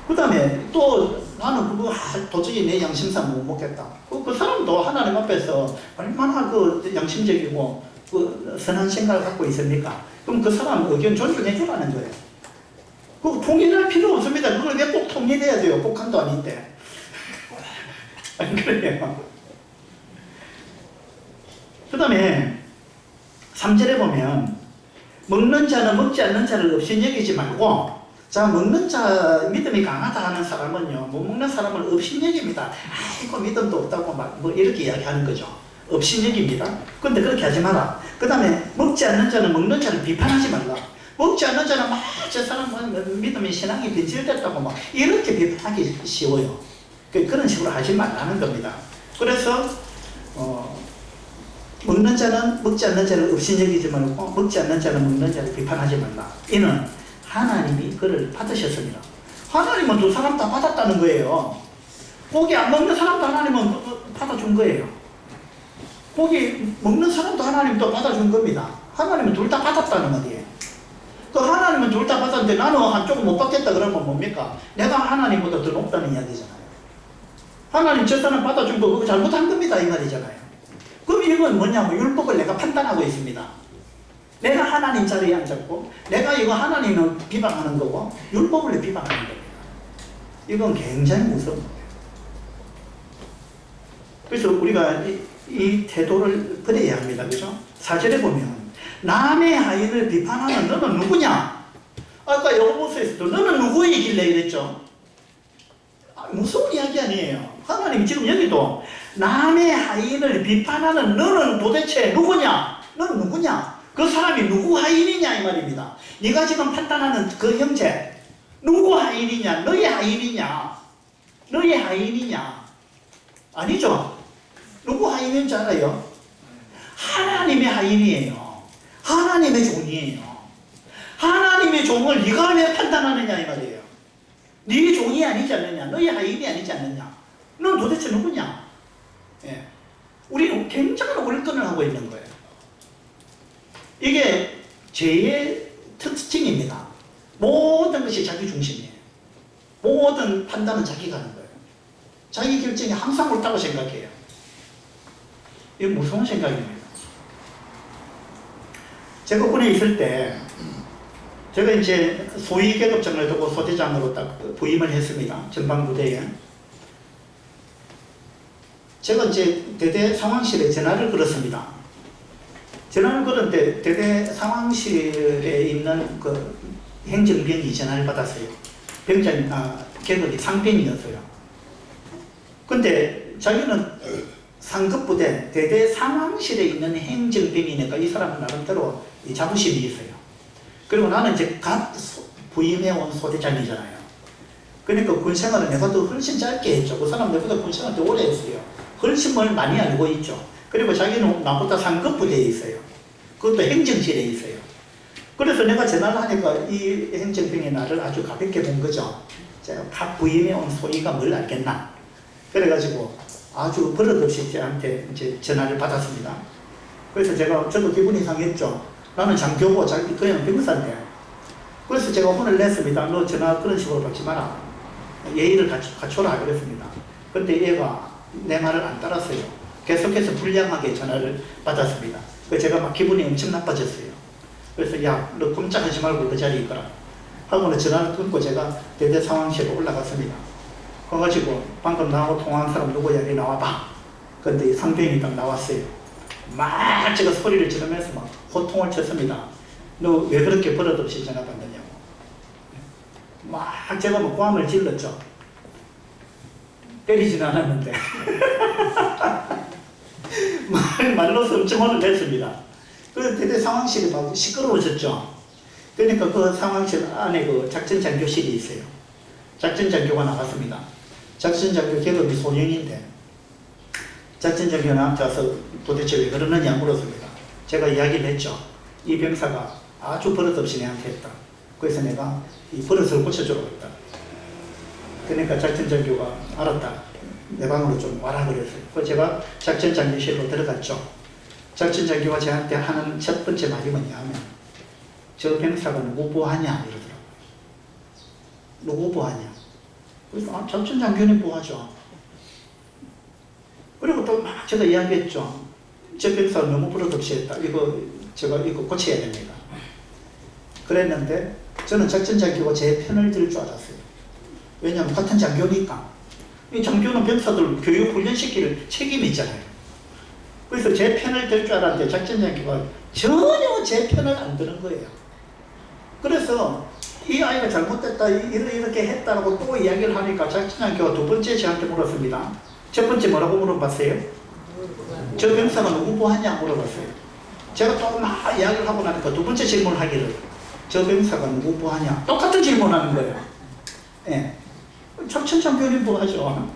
그 다음에 또 나는 그거 도저히 내 양심상 못 먹겠다. 그 사람 사람도 하나님 앞에서 얼마나 그 양심적이고 그 선한 생각을 갖고 있습니까? 그럼 그 사람 의견 존중해 주라는 거예요. 그 통일할 필요 없습니다. 그걸 왜 꼭 통일해야 돼요? 북한도 아닌데. 안 그래요? 그 다음에 3절에 보면 먹는 자는 먹지 않는 자를 없인 여기지 말고, 자, 먹는 자 믿음이 강하다 하는 사람은요, 못 먹는 사람을 없인 여깁니다. 아이고 믿음도 없다고 막 뭐 이렇게 이야기하는 거죠. 없인 여깁니다. 근데 그렇게 하지 마라. 그 다음에 먹지 않는 자는 먹는 자를 비판하지 말라. 먹지 않는 자는 막 저 사람은 믿음의 신앙이 변질됐다고 막 이렇게 비판하기 쉬워요. 그런 식으로 하지 말라는 겁니다. 그래서 먹는 자는 먹지 않는 자를 없인 여기지 말고 먹지 않는 자는 먹는 자를 비판하지 말라. 이는 하나님이 그를 받으셨습니다. 하나님은 두 사람 다 받았다는 거예요. 고기 안 먹는 사람도 하나님은 받아준 거예요. 고기 먹는 사람도 하나님도 받아준 겁니다. 하나님은 둘 다 받았다는 말이에요. 그 하나님은 둘 다 받았는데 나는 한쪽은 못 받겠다 그러면 뭡니까? 내가 하나님보다 더 높다는 이야기잖아요. 하나님 저 사람 받아준 거 그거 잘못한 겁니다 이 말이잖아요. 그럼 이건 뭐냐면 율법을 내가 판단하고 있습니다. 내가 하나님 자리에 앉았고 내가 이거 하나님을 비방하는 거고 율법을 비방하는 겁니다. 이건 굉장히 무서운 거예요. 그래서 우리가 이 태도를 버려야 합니다. 그죠? 4절에 보면 남의 하인을 비판하는 너는 누구냐? 아까 여호보서에서도 너는 누구이길래 이랬죠? 무서운 이야기 아니에요. 하나님이 지금 여기도 남의 하인을 비판하는 너는 도대체 누구냐? 너는 누구냐? 그 사람이 누구 하인이냐 이 말입니다. 네가 지금 판단하는 그 형제 누구 하인이냐? 너의 하인이냐? 너의 하인이냐? 아니죠. 누구 하인인 줄 알아요? 하나님의 하인이에요. 하나님의 종이에요. 하나님의 종을 네가 왜 판단하느냐 이 말이에요. 네 종이 아니지 않느냐? 너의 하인이 아니지 않느냐? 넌 도대체 누구냐? 예. 우리는 굉장한 월권을 하고 있는 거예요. 이게 죄의 특징입니다. 모든 것이 자기 중심이에요. 모든 판단은 자기가 하는 거예요. 자기 결정이 항상 옳다고 생각해요. 이거 무서운 생각입니다. 제가 군에 있을 때 제가 이제 소위 계급장을 두고 소대장으로 딱 부임을 했습니다. 전방부대에. 제가 이제 대대 상황실에 전화를 걸었습니다. 전화를 걸었는데 대대 상황실에 있는 그 행정병이 전화를 받았어요. 병장, 계급이 상병이었어요. 근데 자기는 상급부대 대대 상황실에 있는 행정병이니까 이 사람은 나름대로 자부심이 있어요. 그리고 나는 이제 갓 부임해온 소대장이잖아요. 그러니까 군생활을 내가 더 훨씬 짧게 했죠. 그 사람 내보다 군생활 더 오래 했어요. 훨씬 뭘 많이 알고 있죠. 그리고 자기는 나보다 상급부대에 있어요. 그것도 행정실에 있어요. 그래서 내가 전화를 하니까 이 행정병이 나를 아주 가볍게 본 거죠. 제가 갓 부임해온 소위가 뭘 알겠나. 그래가지고 아주 버릇없이 저한테 이제 전화를 받았습니다. 그래서 저도 기분이 상했죠. 나는 장교고 자기 그냥 병사인데. 그래서 제가 혼을 냈습니다. 너 전화 그런 식으로 받지 마라. 예의를 갖춰라 그랬습니다. 근데 얘가 내 말을 안 따랐어요. 계속해서 불량하게 전화를 받았습니다. 그래서 제가 막 기분이 엄청 나빠졌어요. 그래서 야, 너 꼼짝하지 말고 그 자리에 있거라 하고는 전화를 끊고 제가 대대 상황실에 올라갔습니다. 가가지고 방금 나하고 통화한 사람 누구야? 이 나와봐. 근데 상병이 딱 나왔어요. 막 제가 소리를 지르면서 막 호통을 쳤습니다. 너 왜 그렇게 버릇없이 전화 받느냐고. 막 제가 뭐 고함을 질렀죠. 때리진 않았는데 말로서 엄청 혼을 냈습니다. 그 대대 상황실이 막 시끄러워졌죠. 그러니까 그 상황실 안에 그 작전장교실이 있어요. 작전장교가 나갔습니다. 작전장교 계급이 소령인데 작전장교 나한테 와서 도대체 왜 그러느냐 물었습니다. 제가 이야기를 했죠. 이 병사가 아주 버릇없이 내한테 했다. 그래서 내가 이 버릇을 고쳐주러 갔다. 그러니까 작전장교가 알았다. 내 방으로 좀 와라 그랬어요. 그래서 제가 작전장교실로 들어갔죠. 작전장교가 저한테 하는 첫 번째 말이 뭐냐면 저 병사가 누구 보하냐 이러더라고요. 누구 보하냐. 그래서 작전장교는 보하죠. 그리고 또 막 제가 이야기했죠. 저 병사가 너무 버릇없이 제가 이거 고쳐야 됩니다. 그랬는데 저는 작전 장교가 제 편을 들 줄 알았어요. 왜냐하면 같은 장교니까. 이 장교는 병사들 교육 훈련시킬 책임이 있잖아요. 그래서 제 편을 들 줄 알았는데 작전 장교가 전혀 제 편을 안 드는 거예요. 그래서 이 아이가 잘못됐다, 이렇게 했다라고 또 이야기를 하니까 작전 장교가 두 번째 저한테 물었습니다. 첫 번째 뭐라고 물어봤어요? 저 병사가 누구 보았냐 물어봤어요. 제가 또 막 이야기를 하고 나니까 두 번째 질문을 하기를, 저 병사가 누구 보았냐? 똑같은 질문하는 거예요. 예. 작전 장교님 보하죠.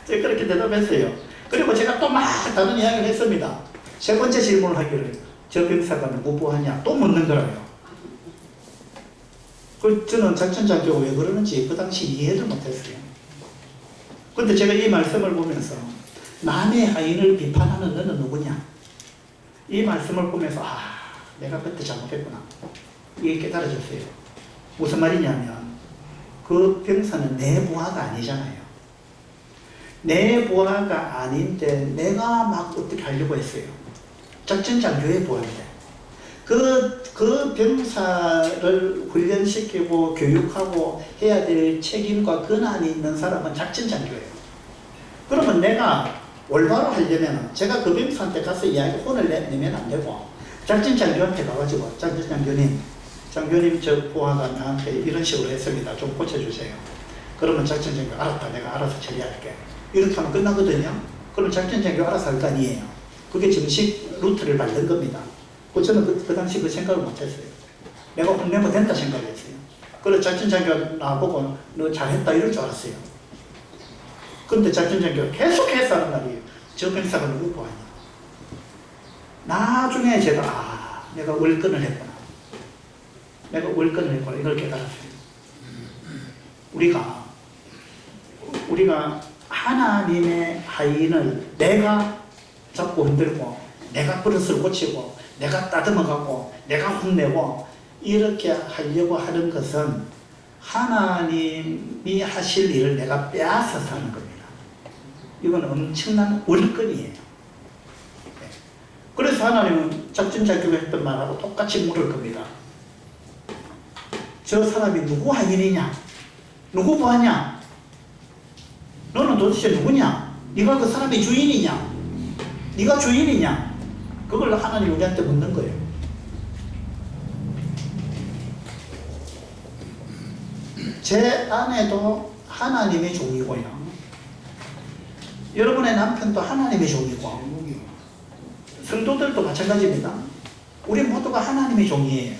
제가 그렇게 대답했어요. 그리고 제가 또 막 다른 이야기를 했습니다. 세 번째 질문을 하기를, 저 병사가 누구 보았냐? 또 묻는 거라요. 저는 작전 장교가 왜 그러는지 그 당시 이해를 못했어요. 근데 제가 이 말씀을 보면서 남의 하인을 비판하는 너는 누구냐? 이 말씀을 보면서 내가 그때 잘못했구나. 이게 깨달아졌어요. 무슨 말이냐면 그 병사는 내 부하가 아니잖아요. 내 부하가 아닌데 내가 막 어떻게 하려고 했어요. 작전 장교의 부하인데 그 병사를 훈련시키고 교육하고 해야 될 책임과 권한이 있는 사람은 작전 장교예요. 그러면 내가 올바로 하려면 제가 그 병사한테 가서 혼을 내면 안 되고 작전 장교한테 가가지고, 작전 장교님 저 부하가 나한테 이런 식으로 했습니다. 좀 고쳐주세요. 그러면 작전 장교 알았다. 내가 알아서 처리할게. 이렇게 하면 끝나거든요. 그럼 작전 장교 알아서 할 거 아니에요. 그게 정식 루트를 밟는 겁니다. 저는 그 당시 그 생각을 못했어요. 내가 혼내면 된다 생각했어요. 그래서 작전 장교가 나보고 너 잘했다 이럴 줄 알았어요. 근데 작전 장교가 계속해서 하는 말이에요. 저 병사가 누구 보았냐. 나중에 제가 내가 월권을 했구나. 이걸 깨달았어요. 우리가 하나님의 하인을 내가 잡고 흔들고 내가 버릇을 고치고 내가 따듬어가고 내가 혼내고 이렇게 하려고 하는 것은 하나님이 하실 일을 내가 빼앗아서 하는 겁니다. 이건 엄청난 월권이에요. 그래서 하나님은 작전 장교가 했던 말하고 똑같이 물을 겁니다. 저 사람이 누구 하인이냐? 누구 부하냐? 너는 도대체 누구냐? 네가 그 사람의 주인이냐? 네가 주인이냐? 그걸 하나님 우리한테 묻는 거예요. 제 아내도 하나님의 종이고요. 여러분의 남편도 하나님의 종이고, 성도들도 마찬가지입니다. 우리 모두가 하나님의 종이에요.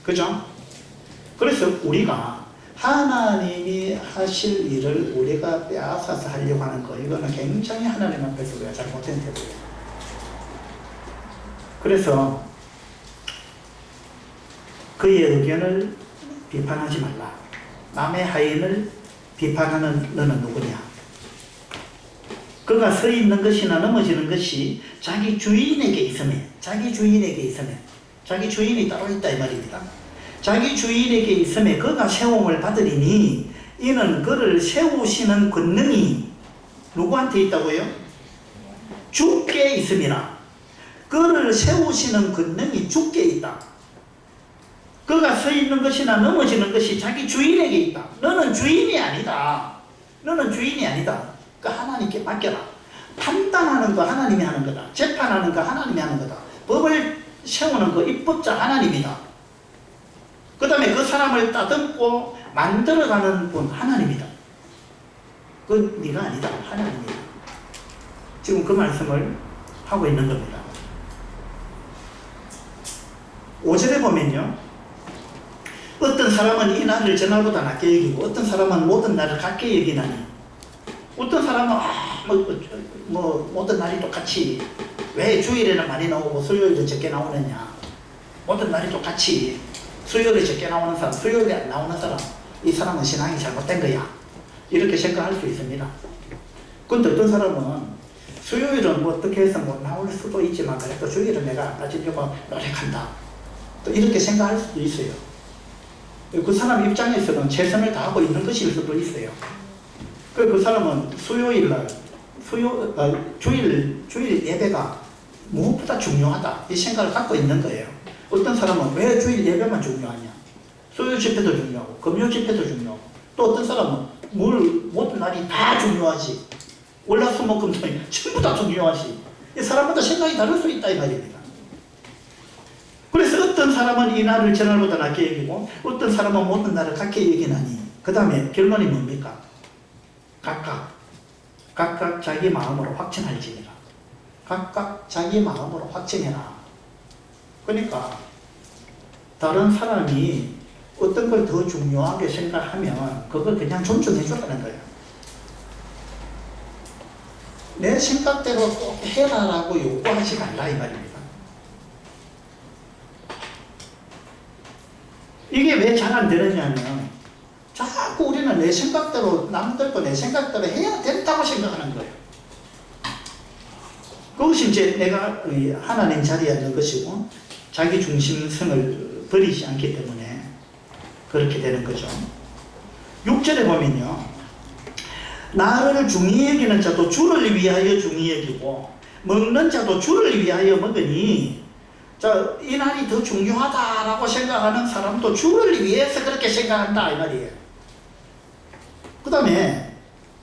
그죠? 그래서 우리가 하나님이 하실 일을 우리가 빼앗아서 하려고 하는 거, 이거는 굉장히 하나님 앞에서 우리가 잘못된 태도예요. 그래서 그의 의견을 비판하지 말라. 남의 하인을 비판하는 너는 누구냐? 그가 서 있는 것이나 넘어지는 것이 자기 주인에게 있으면, 자기 주인이 따로 있다 이 말입니다. 자기 주인에게 있으면 그가 세움을 받으리니 이는 그를 세우시는 권능이 누구한테 있다고요? 주께 있음이라. 그를 세우시는 권능이 주께 있다. 그가 서 있는 것이나 넘어지는 것이 자기 주인에게 있다. 너는 주인이 아니다. 그 하나님께 맡겨라. 판단하는 거 하나님이 하는 거다. 재판하는 거 하나님이 하는 거다. 법을 세우는 거 입법자 하나님이다. 그 다음에 그 사람을 따듬고 만들어가는 분 하나님이다. 그건 네가 아니다. 하나님이다. 지금 그 말씀을 하고 있는 겁니다. 5절에 보면요, 어떤 사람은 이 날을 전날보다 낮게 여기고 어떤 사람은 모든 날을 같게 여기나니, 어떤 사람은 모든 날이 똑같이, 왜 주일에는 많이 나오고 수요일은 적게 나오느냐, 모든 날이 똑같이 수요일에 적게 나오는 사람, 수요일에 안 나오는 사람, 이 사람은 신앙이 잘못된 거야, 이렇게 생각할 수 있습니다. 근데 어떤 사람은 수요일은 어떻게 해서 나올 수도 있지만 그래도 주일은 내가 안 빠지려고 노력한다, 또 이렇게 생각할 수도 있어요. 그 사람 입장에서는 최선을 다하고 있는 것일 수도 있어요. 그 사람은 주일 예배가 무엇보다 중요하다 이 생각을 갖고 있는 거예요. 어떤 사람은 왜 주일 예배만 중요하냐? 수요일 집회도 중요하고 금요일 집회도 중요하고 또 어떤 사람은 모든 날이 다 중요하지. 월화수목금토일 전부 다 중요하지. 이 사람마다 생각이 다를 수 있다 이 말입니다. 그래서 어떤 사람은 이 날을 전날보다 낮게 여기고 어떤 사람은 모든 날을 같게 여기나니 그 다음에 결론이 뭡니까? 각각 자기 마음으로 확증할지니라. 각각 자기 마음으로 확증해라. 그러니까 다른 사람이 어떤 걸 더 중요하게 생각하면 그걸 그냥 존중해 주라는 거예요. 내 생각대로 꼭 해라라고 요구하지 말라 이 말입니다. 이게 왜 잘 안 되느냐면 자꾸 우리는 내 생각대로 남들도 내 생각대로 해야 된다고 생각하는 거예요. 그것이 이제 내가 하나님 자리에 앉는 것이고 자기 중심성을 버리지 않기 때문에 그렇게 되는 거죠. 6절에 보면요. 나를 중히 여기는 자도 주를 위하여 중히 여기고 먹는 자도 주를 위하여 먹으니 이 날이 더 중요하다라고 생각하는 사람도 주를 위해서 그렇게 생각한다 이 말이에요. 그 다음에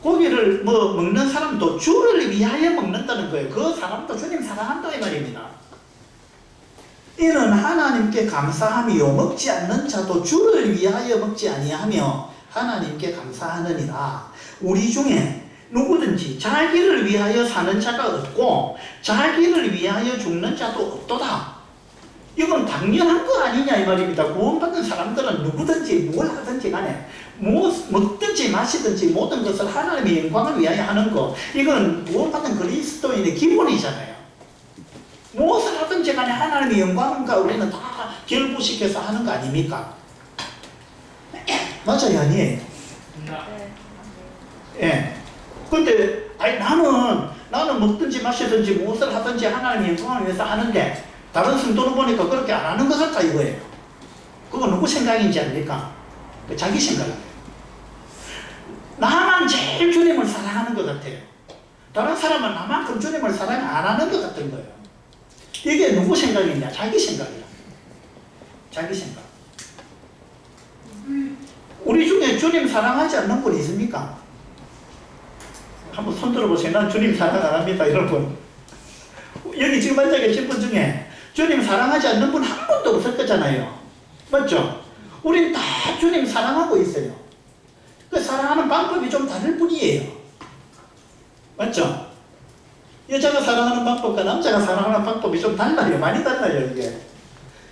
고기를 먹는 사람도 주를 위하여 먹는다는 거예요. 그 사람도 주님 사랑한다 이 말입니다. 이는 하나님께 감사함이요 먹지 않는 자도 주를 위하여 먹지 아니하며 하나님께 감사하느니라. 우리 중에 누구든지 자기를 위하여 사는 자가 없고 자기를 위하여 죽는 자도 없도다. 이건 당연한 거 아니냐 이 말입니다. 구원받는 사람들은 누구든지 뭘 하든지 간에 먹든지 마시든지 모든 것을 하나님의 영광을 위하여 하는 거, 이건 구원받는 그리스도인의 기본이잖아요. 무엇을 하든지 간에 하나님의 영광과 우리는 다 결부시켜서 하는 거 아닙니까? 맞아요 아니에요? 예. 근데 나는 먹든지 마시든지 무엇을 하든지 하나님의 영광을 위해서 하는데 다른 성도는 보니까 그렇게 안 하는 것 같다 이거예요. 그거 누구 생각인지 압니까? 자기 생각이에요. 나만 제일 주님을 사랑하는 것 같아요. 다른 사람은 나만큼 주님을 사랑 안 하는 것 같은 거예요. 이게 누구 생각이냐? 자기 생각이야. 자기 생각. 우리 중에 주님 사랑하지 않는 분 있습니까? 한번 손 들어보세요. 난 주님 사랑 안 합니다. 이런 분. 여기 지금 앉아 계신 분 중에 주님 사랑하지 않는 분 한 분도 없을 거잖아요. 맞죠? 우린 다 주님 사랑하고 있어요. 그 사랑하는 방법이 좀 다를 뿐이에요. 맞죠? 여자가 사랑하는 방법과 남자가 사랑하는 방법이 좀 달라요. 많이 달라요, 이게.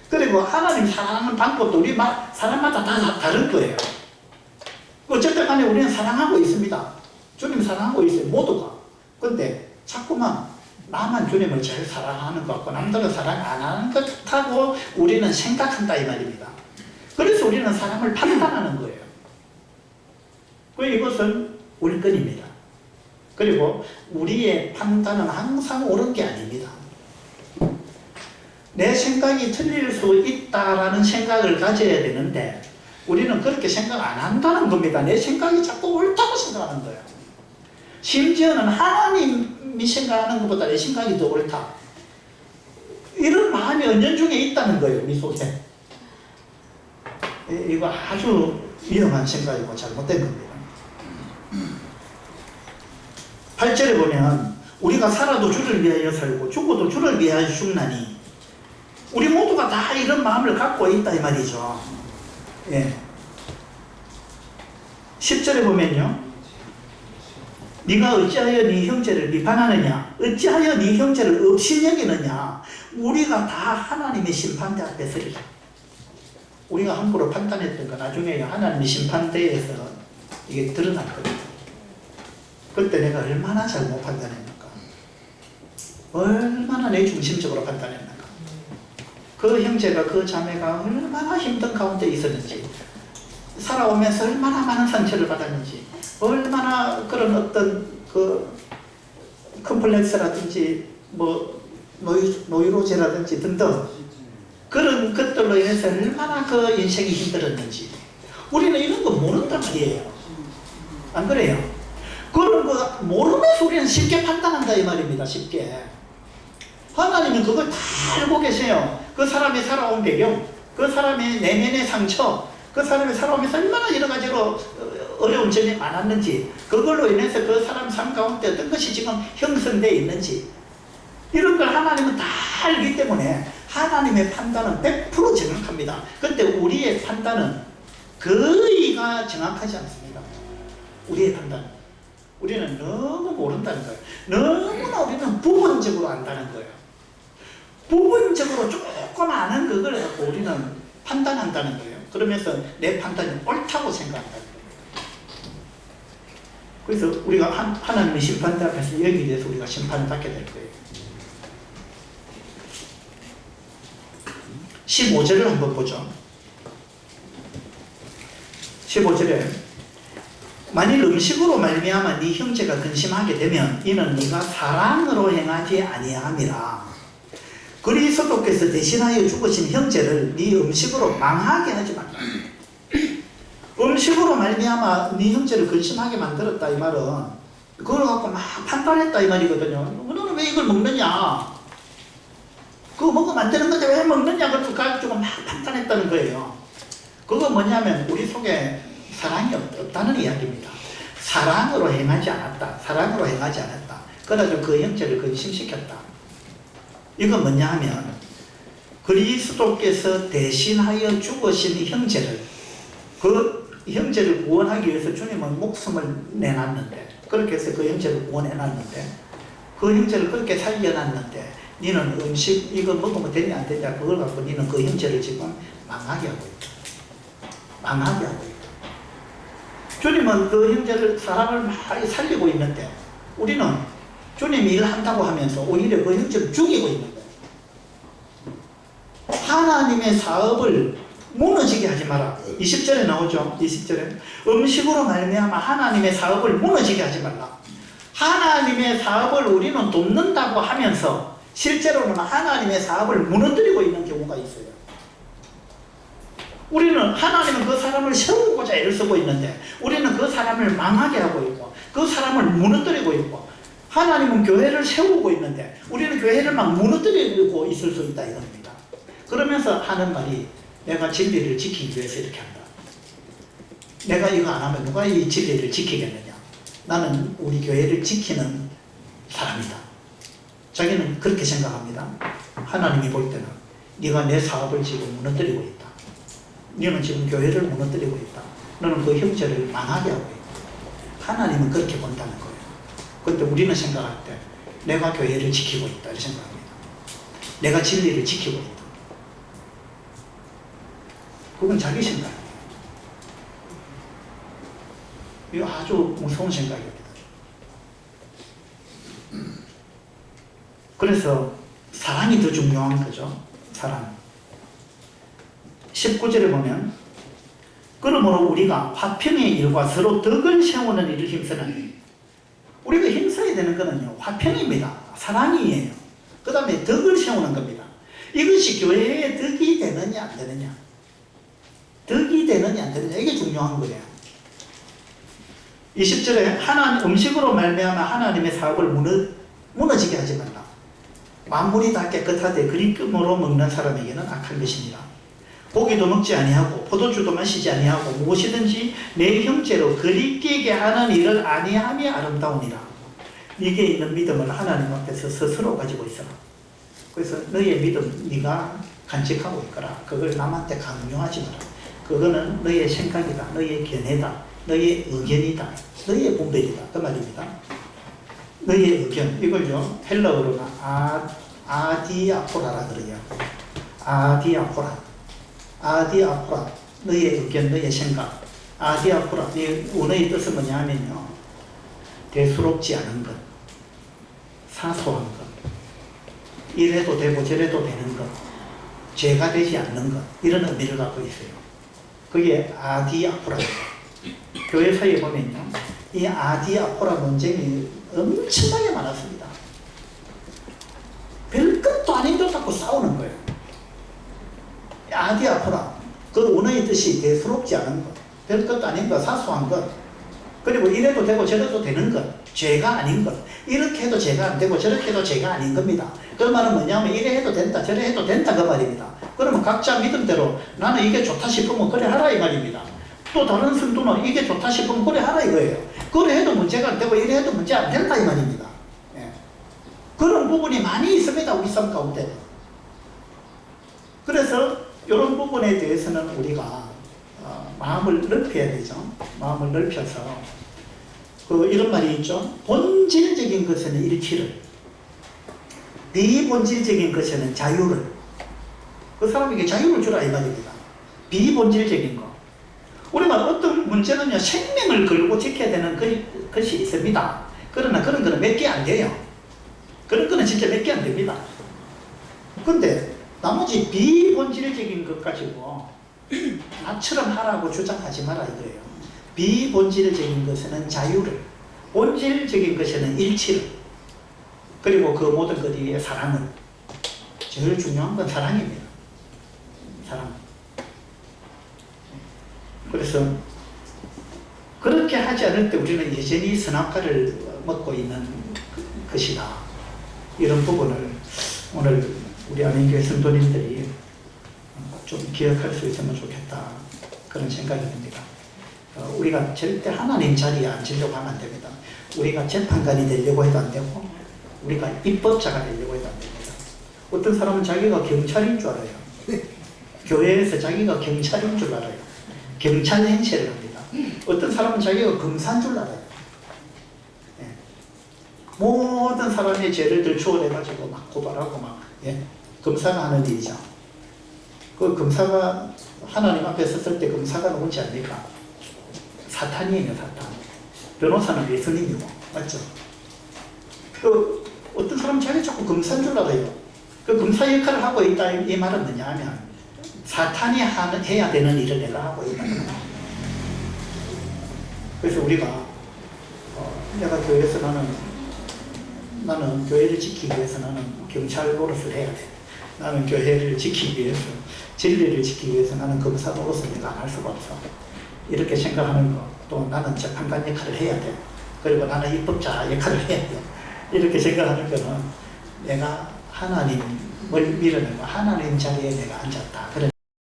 그리고 하나님 사랑하는 방법도 우리 사람마다 다 다른 거예요. 어쨌든 간에 우리는 사랑하고 있습니다. 주님 사랑하고 있어요, 모두가. 근데 자꾸만 나만 주님을 제일 사랑하는 것 같고 남들은 사랑 안 하는 것 같다고 우리는 생각한다 이 말입니다. 그래서 우리는 사람을 판단하는 거예요. 이것은 우리 건입니다. 그리고 우리의 판단은 항상 옳은 게 아닙니다. 내 생각이 틀릴 수 있다라는 생각을 가져야 되는데 우리는 그렇게 생각 안 한다는 겁니다. 내 생각이 자꾸 옳다고 생각하는 거예요. 심지어는 하나님이 생각하는 것보다 내 생각이 더 옳다. 이런 마음이 은연중에 있다는 거예요. 우리 속에. 이거 아주 위험한 생각이고 잘못된 겁니다. 8절에 보면 우리가 살아도 주를 위하여 살고 죽어도 주를 위하여 죽나니 우리 모두가 다 이런 마음을 갖고 있다 이 말이죠. 예. 10절에 보면요. 네가 어찌하여 네 형제를 비판하느냐? 어찌하여 네 형제를 없이 여기느냐? 우리가 다 하나님의 심판대 앞에 서리라. 우리가 함부로 판단했던 거 나중에 하나님의 심판대에서 이게 드러날 겁니다. 그때 내가 얼마나 잘못 판단했는가? 얼마나 내 중심적으로 판단했는가? 그 형제가 그 자매가 얼마나 힘든 가운데 있었는지, 살아오면서 얼마나 많은 상처를 받았는지, 얼마나 그런 어떤 그 컴플렉스라든지 노이로제라든지 등등 그런 것들로 인해서 얼마나 그 인생이 힘들었는지 우리는 이런 거 모른단 말이에요. 안 그래요? 그런 거 모르면서 우리는 쉽게 판단한다 이 말입니다. 쉽게. 하나님은 그걸 다 알고 계세요. 그 사람이 살아온 배경, 그 사람의 내면의 상처, 그 사람이 살아오면서 얼마나 여러 가지로 어려운 점이 많았는지, 그걸로 인해서 그 사람 삶 가운데 어떤 것이 지금 형성되어 있는지, 이런 걸 하나님은 다 알기 때문에 하나님의 판단은 100% 정확합니다. 그런데 우리의 판단은 거의가 정확하지 않습니다. 우리의 판단. 우리는 너무 모른다는 거예요. 너무나 우리는 부분적으로 안다는 거예요. 부분적으로 조금 아는 그걸 갖고 우리는 판단한다는 거예요. 그러면서 내 판단이 옳다고 생각한다는 거예요. 그래서 우리가 하나님의 심판대 앞에서 여기에 대해서 우리가 심판을 받게 될 거예요. 15절을 한번 보죠. 15절에 만일 음식으로 말미암아 네 형제가 근심하게 되면 이는 네가 사랑으로 행하지 아니함이라. 그리스도께서 대신하여 죽으신 형제를 네 음식으로 망하게 하지 말라. 음식으로 말미암아 네 형제를 근심하게 만들었다 이 말은 그걸 갖고 막 판단했다 이 말이거든요. 너는 왜 이걸 먹느냐? 그거 먹으면 안 되는 건데 왜 먹느냐? 그걸 가지고 막 판단했다는 거예요. 그거 뭐냐면 우리 속에 사랑이 없다는 이야기입니다. 사랑으로 행하지 않았다. 사랑으로 행하지 않았다. 그래가지고 그 형제를 근심시켰다. 이건 뭐냐 하면 그리스도께서 대신하여 죽으신 형제를, 그 형제를 구원하기 위해서 주님은 목숨을 내놨는데, 그렇게 해서 그 형제를 구원해놨는데, 그 형제를 그렇게 살려놨는데 니는 음식 이거 먹으면 되냐 안 되냐 그걸 갖고 니는 그 형제를 지금 망하게 하고 있다. 망하게 하고 있다. 주님은 그 형제를, 사람을 막 살리고 있는데 우리는 주님이 일한다고 하면서 오히려 그 형제를 죽이고 있는 거예요. 하나님의 사업을 무너지게 하지 마라. 20절에 나오죠. 20절에 음식으로 말미암아 하나님의 사업을 무너지게 하지 말라. 하나님의 사업을 우리는 돕는다고 하면서 실제로는 하나님의 사업을 무너뜨리고 있는 경우가 있어요. 우리는 하나님은 그 사람을 세우고자 애를 쓰고 있는데 우리는 그 사람을 망하게 하고 있고 그 사람을 무너뜨리고 있고, 하나님은 교회를 세우고 있는데 우리는 교회를 막 무너뜨리고 있을 수 있다 이겁니다. 그러면서 하는 말이 내가 진리를 지키기 위해서 이렇게 한다. 내가 이거 안 하면 누가 이 진리를 지키겠느냐. 나는 우리 교회를 지키는 사람이다. 자기는 그렇게 생각합니다. 하나님이 볼 때는 네가 내 사업을 지금 무너뜨리고 있다. 너는 지금 교회를 무너뜨리고 있다. 너는 그 형제를 망하게 하고 있다. 하나님은 그렇게 본다는 거예요. 그런데 우리는 생각할 때 내가 교회를 지키고 있다 이렇게 생각합니다. 내가 진리를 지키고 있다. 그건 자기 생각이에요. 이거 아주 무서운 생각입니다. 그래서 사랑이 더 중요한 거죠. 사랑. 19절에 보면 그러므로 우리가 화평의 일과 서로 덕을 세우는 일을 힘쓰는, 우리가 힘써야 되는 거는요 화평입니다. 사랑이에요. 그 다음에 덕을 세우는 겁니다. 이것이 교회의 덕이 되느냐 안 되느냐, 덕이 되느냐 안 되느냐, 이게 중요한 거예요. 20절에 하나님 음식으로 말미암아 하나님의 사업을 무너지게 하지 말라. 만물이 다 깨끗하되 그리낌으로 먹는 사람에게는 악한 것입니다. 고기도 먹지 아니하고 포도주도 마시지 아니하고 무엇이든지 내 형제로 그리끼게 하는 일을 아니함이 아름다우니라. 네게 있는 믿음을 하나님 앞에서 스스로 가지고 있어라. 그래서 너의 믿음 네가 간직하고 있거라. 그걸 남한테 강요하지 마라. 그거는 너의 생각이다, 너의 견해다, 너의 의견이다, 너의 분별이다 그 말입니다. 너의 의견, 이걸요 헬라어로는 아디아포라라 그래요. 아디아포라, 아디아포라, 너의 의견, 너의 생각. 아디아포라, 이 원어의 뜻은 뭐냐 하면요 대수롭지 않은 것, 사소한 것, 이래도 되고 저래도 되는 것, 죄가 되지 않는 것, 이런 의미를 갖고 있어요. 그게 아디아포라예요. 교회사에 보면요 이 아디아포라 논쟁이 엄청나게 많았습니다. 별것도 아닌 것 갖고 싸우는 거예요. 아디아포라, 그 원어의 뜻이 대수롭지 않은 것, 별것도 아닌 것, 사소한 것, 그리고 이래도 되고 저래도 되는 것, 죄가 아닌 것. 이렇게 해도 죄가 안 되고 저렇게 해도 죄가 아닌 겁니다. 그 말은 뭐냐면 이래 해도 된다 저래 해도 된다 그 말입니다. 그러면 각자 믿음대로 나는 이게 좋다 싶으면 그래 하라 이 말입니다. 또 다른 성도는 이게 좋다 싶으면 그래 하라 이거예요. 그래 해도 문제가 안 되고 이래 해도 문제 안 된다 이 말입니다. 예. 그런 부분이 많이 있습니다 우리 삶 가운데. 그래서 이런 부분에 대해서는 우리가 마음을 넓혀야 되죠. 마음을 넓혀서 이런 말이 있죠. 본질적인 것에는 일치를, 비본질적인 것에는 자유를. 그 사람에게 자유를 주라 이 말입니다. 비본질적인 거. 우리가 어떤 문제는요 생명을 걸고 지켜야 되는 것이 있습니다. 그러나 그런 거는 몇 개 안 돼요. 그런 거는 진짜 몇 개 안 됩니다. 근데 나머지 비본질적인 것 가지고 나처럼 하라고 주장하지 마라 이거예요. 비본질적인 것에는 자유를, 본질적인 것에는 일치를, 그리고 그 모든 것 위에 사랑을. 제일 중요한 건 사랑입니다. 사랑. 그래서 그렇게 하지 않을 때 우리는 여전히 선악과를 먹고 있는 것이다. 이런 부분을 오늘 우리 안인교회 성도님들이 좀 기억할 수 있으면 좋겠다. 그런 생각이 듭니다. 우리가 절대 하나님 자리에 앉으려고 하면 안 됩니다. 우리가 재판관이 되려고 해도 안 되고 우리가 입법자가 되려고 해도 안 됩니다. 어떤 사람은 자기가 경찰인 줄 알아요. 교회에서 자기가 경찰인 줄 알아요. 경찰 행세를 합니다. 어떤 사람은 자기가 검사인 줄 알아요. 예. 모든 사람의 죄를 추월해가지고 막 고발하고 막, 예. 검사가 하는 일이죠. 그 검사가 하나님 앞에 섰을 때 검사가 누군지 압니까? 사탄이에요, 사탄. 변호사는 예수님이고, 맞죠? 어떤 사람은 자기 자꾸 검사인 줄 알아요. 그 검사 역할을 하고 있다 이 말은 뭐냐 하면 사탄이 해야 되는 일을 내가 하고 있다. 그래서 우리가 내가 교회에서 나는 교회를 지키기 위해서 나는 경찰 노릇을 해야 돼. 나는 교회를 지키기 위해서, 진리를 지키기 위해서 나는 검사 노릇을 내가 안 할 수가 없어. 이렇게 생각하는 거. 또 나는 재판관 역할을 해야 돼. 그리고 나는 입법자 역할을 해야 돼. 이렇게 생각하는 거는 내가 하나님을 밀어내고 하나님 자리에 내가 앉았다. 그런